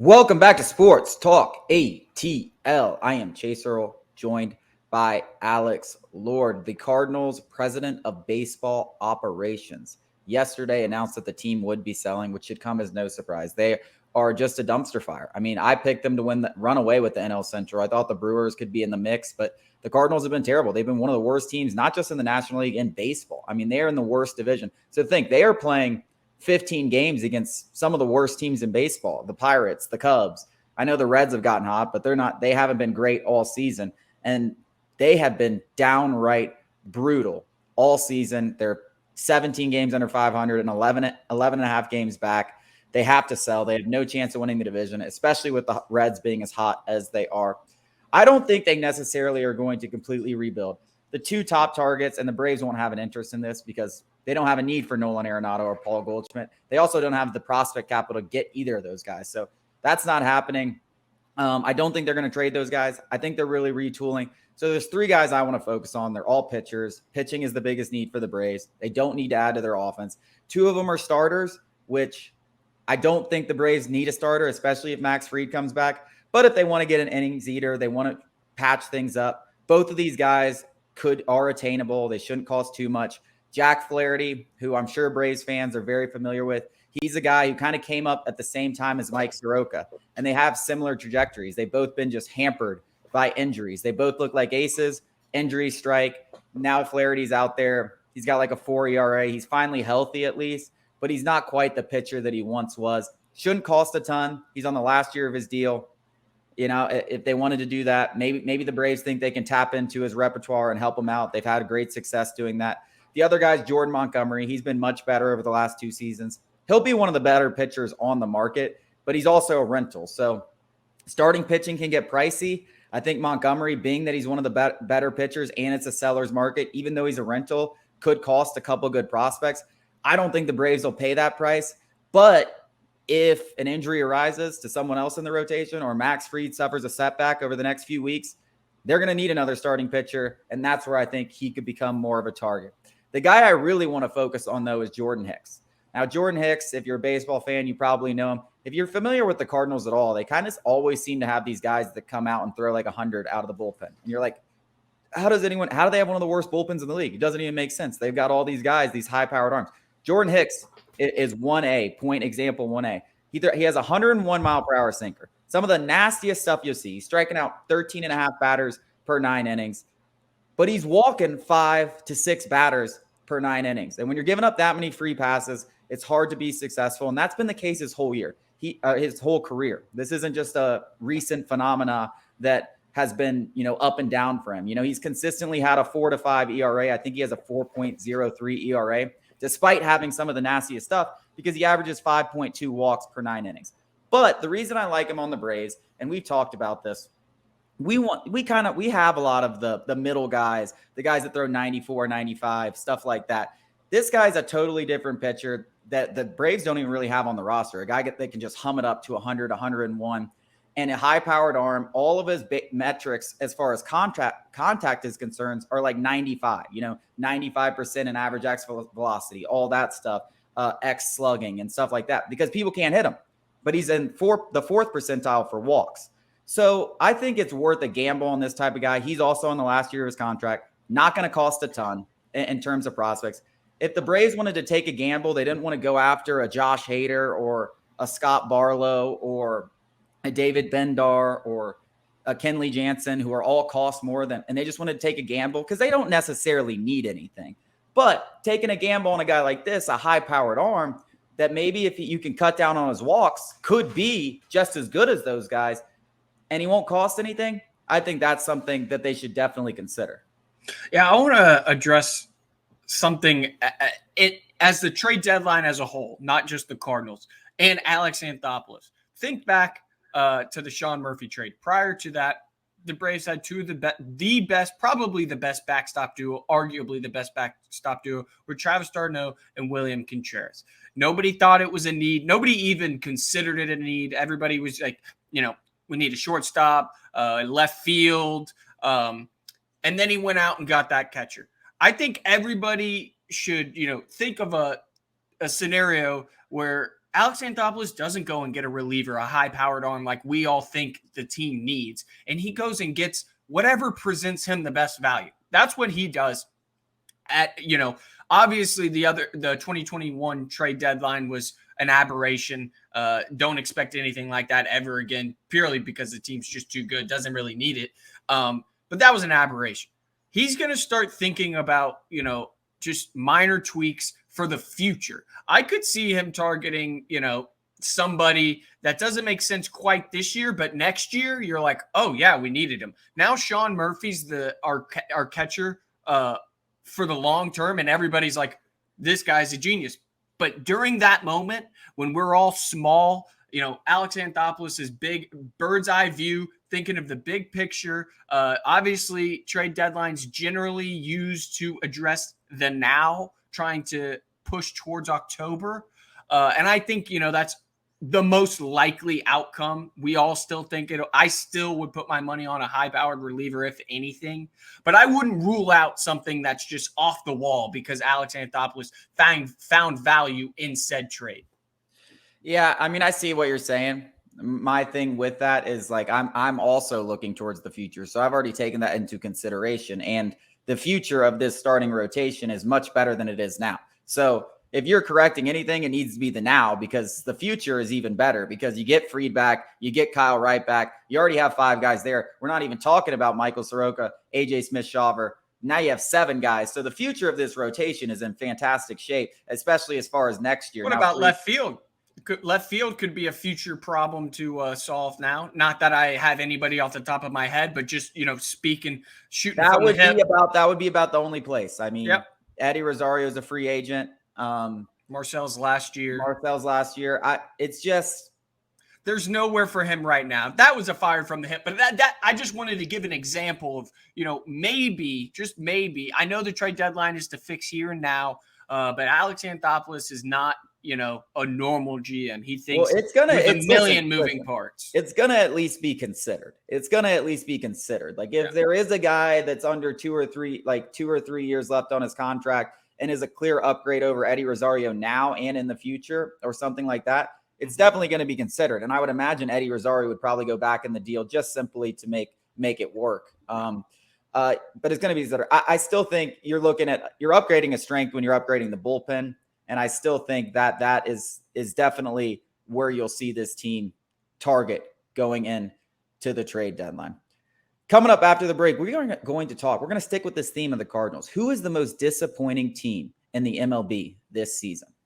Welcome back to Sports Talk ATL. I am Chase Earl, joined by Alex Lord, the Cardinals president of baseball operations. Yesterday announced that the team would be selling, which should come as no surprise. They are just a dumpster fire. I mean, I picked them to run away with the NL Central. I thought the Brewers could be in the mix, but the Cardinals have been terrible. They've been one of the worst teams, not just in the National League, in baseball. I mean, they are in the worst division. So think they are playing 15 games against some of the worst teams in baseball, the Pirates, the Cubs. I know the Reds have gotten hot, but they haven't been great all season. And they have been downright brutal all season. They're 17 games under 500 and 11 and a half games back. They have to sell. They have no chance of winning the division, especially with the Reds being as hot as they are. I don't think they necessarily are going to completely rebuild. The two top targets, and the Braves won't have an interest in this because they don't have a need for Nolan Arenado or Paul Goldschmidt. They also don't have the prospect capital to get either of those guys. So that's not happening. I don't think they're going to trade those guys. I think they're really retooling. So there's three guys I want to focus on. They're all pitchers. Pitching is the biggest need for the Braves. They don't need to add to their offense. Two of them are starters, which I don't think the Braves need a starter, especially if Max Fried comes back. But if they want to get an innings eater, they want to patch things up. Both of these guys are attainable. They shouldn't cost too much. Jack Flaherty, who I'm sure Braves fans are very familiar with, he's a guy who kind of came up at the same time as Mike Soroka, and they have similar trajectories. They've both been just hampered by injuries. They both look like aces. Injuries strike. Now Flaherty's out there. He's got like a 4 ERA. He's finally healthy at least, but he's not quite the pitcher that he once was. Shouldn't cost a ton. He's on the last year of his deal. You know, if they wanted to do that, maybe the Braves think they can tap into his repertoire and help him out. They've had great success doing that. The other guy's Jordan Montgomery. He's been much better over the last two seasons. He'll be one of the better pitchers on the market, but he's also a rental. So starting pitching can get pricey. I think Montgomery, being that he's one of the better pitchers and it's a seller's market, even though he's a rental, could cost a couple good prospects. I don't think the Braves will pay that price. But if an injury arises to someone else in the rotation or Max Fried suffers a setback over the next few weeks, they're going to need another starting pitcher, and that's where I think he could become more of a target. The guy I really want to focus on, though, is Jordan Hicks. Now, Jordan Hicks, if you're a baseball fan, you probably know him. If you're familiar with the Cardinals at all, they kind of always seem to have these guys that come out and throw like 100 out of the bullpen. And you're like, how do they have one of the worst bullpens in the league? It doesn't even make sense. They've got all these guys, these high-powered arms. Jordan Hicks is 1A, point example 1A. He has a 101-mile-per-hour sinker. Some of the nastiest stuff you'll see. He's striking out 13 and a half batters per 9 innings. But he's walking 5 to 6 batters per 9 innings. And when you're giving up that many free passes, it's hard to be successful. And that's been the case his whole year, his whole career. This isn't just a recent phenomena that has been, up and down for him. He's consistently had a 4 to 5 ERA. I think he has a 4.03 ERA, despite having some of the nastiest stuff, because he averages 5.2 walks per 9 innings. But the reason I like him on the Braves, and we've talked about this, we have a lot of the middle guys, the guys that throw 94, 95, stuff like that. This guy's a totally different pitcher that the Braves don't even really have on the roster. A guy that can just hum it up to 100, 101, and a high-powered arm. All of his metrics as far as contact is concerned are like 95, 95% in average X velocity, all that stuff, X slugging and stuff like that, because people can't hit him. But he's in the fourth percentile for walks. So I think it's worth a gamble on this type of guy. He's also on the last year of his contract. Not going to cost a ton in terms of prospects. If the Braves wanted to take a gamble, they didn't want to go after a Josh Hader or a Scott Barlow or a David Bendar or a Kenley Jansen, who are all cost more than, and they just wanted to take a gamble because they don't necessarily need anything. But taking a gamble on a guy like this, a high-powered arm, that maybe if you can cut down on his walks, could be just as good as those guys, and he won't cost anything, I think that's something that they should definitely consider. Yeah, I want to address something as the trade deadline as a whole, not just the Cardinals, and Alex Anthopoulos. Think back to the Sean Murphy trade. Prior to that, the Braves had two of the best, probably the best backstop duo, arguably the best backstop duo, were Travis d'Arnaud and William Contreras. Nobody thought it was a need. Nobody even considered it a need. Everybody was like, we need a shortstop, left field. And then he went out and got that catcher. I think everybody should, think of a scenario where Alex Anthopoulos doesn't go and get a reliever, a high-powered arm like we all think the team needs. And he goes and gets whatever presents him the best value. That's what he does. Obviously the 2021 trade deadline was an aberration. Don't expect anything like that ever again, purely because the team's just too good, doesn't really need it. But that was an aberration. He's going to start thinking about, just minor tweaks for the future. I could see him targeting, somebody that doesn't make sense quite this year, but next year you're like, oh yeah, we needed him. Now Sean Murphy's our catcher for the long term, and everybody's like, this guy's a genius. But during that moment when we're all small, Alex Anthopoulos is big, bird's eye view, thinking of the big picture. Obviously, trade deadlines generally used to address the now, trying to push towards October. And I think, that's the most likely outcome. We all still think I still would put my money on a high-powered reliever, if anything. But I wouldn't rule out something that's just off the wall because Alex Anthopoulos found value in said trade. Yeah, I mean, I see what you're saying. My thing with that is like I'm also looking towards the future. So I've already taken that into consideration. And the future of this starting rotation is much better than it is now. So if you're correcting anything, it needs to be the now, because the future is even better because you get Fried back, you get Kyle Wright back. You already have 5 guys there. We're not even talking about Michael Soroka, AJ Smith-Shawver. Now you have 7 guys. So the future of this rotation is in fantastic shape, especially as far as next year. What about left field? Left field could be a future problem to solve now. Not that I have anybody off the top of my head, but just, shooting that from would the hip. That would be about the only place. I mean, yep. Eddie Rosario is a free agent. Marcel's last year. It's just there's nowhere for him right now. That was a fire from the hip, but that I just wanted to give an example of, maybe, just maybe. I know the trade deadline is to fix here and now, but Alex Anthopoulos is not, a normal GM. He thinks it's a million moving parts. It's gonna at least be considered. Like if there is a guy that's under 2 or 3 years left on his contract and is a clear upgrade over Eddie Rosario now and in the future or something like that, it's definitely going to be considered. And I would imagine Eddie Rosario would probably go back in the deal just simply to make it work. But it's going to be considered. I still think you're upgrading a strength when you're upgrading the bullpen. And I still think that is definitely where you'll see this team target going in to the trade deadline. Coming up after the break, we're going to stick with this theme of the Cardinals. Who is the most disappointing team in the MLB this season?